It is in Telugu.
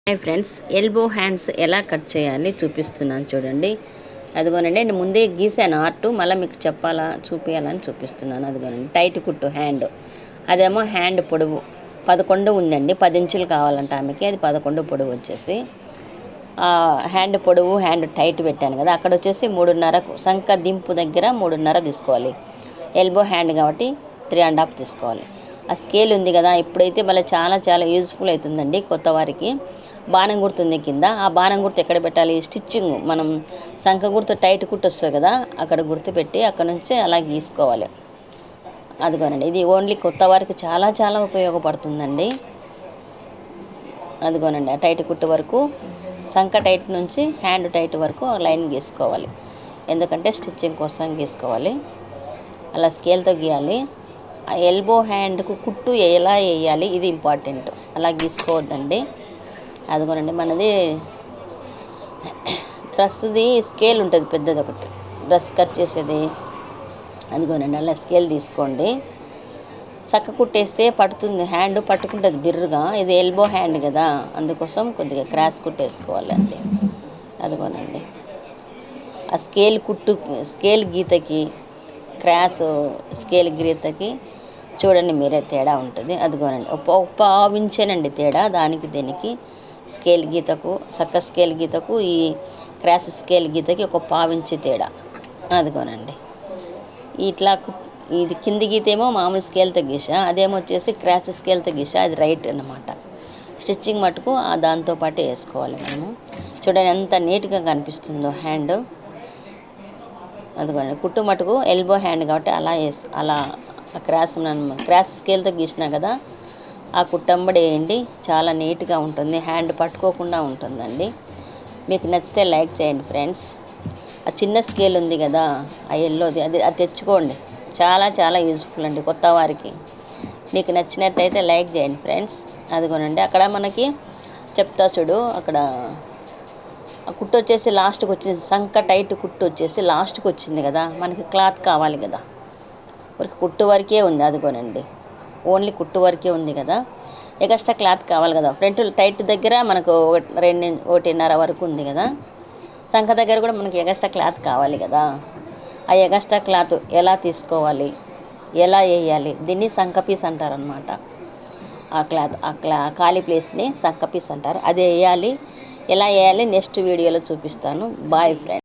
హాయ్ ఫ్రెండ్స్, ఎల్బో హ్యాండ్స్ ఎలా కట్ చేయాలి చూపిస్తున్నాను చూడండి. అదిగోనండి, నేను ముందే గీసాను ఆర్ట్, మళ్ళీ మీకు చూపించాలని చూపిస్తున్నాను. అదిగోనండి, టైట్ కుట్టు హ్యాండ్. అదేమో హ్యాండ్ పొడవు 11 ఉందండి. 10 ఇంచులు కావాలంట ఆమెకి. అది 11 పొడవు వచ్చేసి హ్యాండ్ పొడవు, హ్యాండ్ టైట్ పెట్టాను కదా, అక్కడ వచ్చేసి 3.5, సంక దింపు దగ్గర 3.5 తీసుకోవాలి. ఎల్బో హ్యాండ్ కాబట్టి 3.5 తీసుకోవాలి. ఆ స్కేల్ ఉంది కదా, ఇప్పుడైతే మళ్ళీ చాలా చాలా యూజ్ఫుల్ అవుతుందండి కొత్త వారికి. బాణం గుర్తుంది కింద, ఆ బాణం గుర్తు ఎక్కడ పెట్టాలి? స్టిచ్చింగ్ మనం సంఖ గుర్తు టైట్ కుట్టు వస్తుంది కదా, అక్కడ గుర్తు పెట్టి అక్కడ నుంచి అలా గీసుకోవాలి. అదిగోనండి, ఇది ఓన్లీ కొత్త వారికి చాలా చాలా ఉపయోగపడుతుందండి. అదిగోనండి, ఆ టైట్ కుట్టు వరకు, సంఖ టైట్ నుంచి హ్యాండ్ టైట్ వరకు లైన్ గీసుకోవాలి. ఎందుకంటే స్టిచ్చింగ్ కోసం గీసుకోవాలి. అలా స్కేల్తో గీయాలి. ఆ ఎల్బో హ్యాండ్కు కుట్టు ఎలా వేయాలి, ఇది ఇంపార్టెంట్. అలా గీసుకోవద్దండి. అదిగోనండి, మనది డ్రెస్ది స్కేల్ ఉంటుంది పెద్దది ఒకటి, డ్రెస్ కట్ చేసేది. అదిగోనండి, అలా స్కేల్ తీసుకోండి. చక్క కుట్టేస్తే పడుతుంది, హ్యాండ్ పట్టుకుంటుంది బిర్రుగా. ఇది ఎల్బో హ్యాండ్ కదా, అందుకోసం కొద్దిగా క్రాస్ కుట్టేసుకోవాలండి. అదిగోనండి, ఆ స్కేల్ గీతకి క్రాస్ స్కేల్ గీతకి చూడండి మీరే తేడా ఉంటుంది. అదిగోనండి, పావించేనండి తేడా దానికి దీనికి. స్కేల్ గీతకు, చక్క స్కేల్ గీతకు ఈ క్రాస్ స్కేల్ గీతకి ఒక పావించి తేడా. అదిగోనండి, ఇట్లా ఇది కింది గీత ఏమో మామూలు స్కేల్తో గీసా, అదేమో వచ్చేసి క్రాస్ స్కేల్తో గీసా, అది రైట్ అన్నమాట. స్టిచ్చింగ్ మటుకు దాంతోపాటే వేసుకోవాలి మనము. చూడండి ఎంత నీట్గా కనిపిస్తుందో హ్యాండ్. అదిగోండి, కుట్టు మటుకు ఎల్బో హ్యాండ్ కాబట్టి అలా క్రాస్ స్కేల్తో గీసినా కదా, ఆ కుట్టంబడి వేయండి. చాలా నీట్గా ఉంటుంది, హ్యాండ్ పట్టుకోకుండా ఉంటుందండి. మీకు నచ్చితే లైక్ చేయండి ఫ్రెండ్స్. ఆ చిన్న స్కేల్ ఉంది కదా, ఆ ఎల్లోది, అది తెచ్చుకోండి. చాలా చాలా యూజ్ఫుల్ అండి కొత్త వారికి. మీకు నచ్చినట్టయితే లైక్ చేయండి ఫ్రెండ్స్. అదిగోనండి, అక్కడ మనకి చెప్తా చూడు, అక్కడ ఆ కుట్టు వచ్చేసి లాస్ట్కి వచ్చింది, సంక టైట్ కుట్టు వచ్చేసి లాస్ట్కి వచ్చింది కదా, మనకి క్లాత్ కావాలి కదా, కుట్టు వరకే ఉంది. అదిగోనండి, ఓన్లీ కుట్టు వరకే ఉంది కదా, ఎగస్ట్రా క్లాత్ కావాలి కదా. ఫ్రంట్ టైట్ దగ్గర మనకు 1.5 వరకు ఉంది కదా, సంఖ దగ్గర కూడా మనకి ఎగస్ట్రా క్లాత్ కావాలి కదా. ఆ ఎగస్ట్రా క్లాత్ ఎలా తీసుకోవాలి, ఎలా వేయాలి, దీన్ని సంఖ పీస్ అంటారనమాట. ఆ క్లాత్ ఖాళీ ప్లేస్ని సంఖ పీస్ అంటారు. అది వేయాలి. ఎలా వేయాలి నెక్స్ట్ వీడియోలో చూపిస్తాను. Bye friends.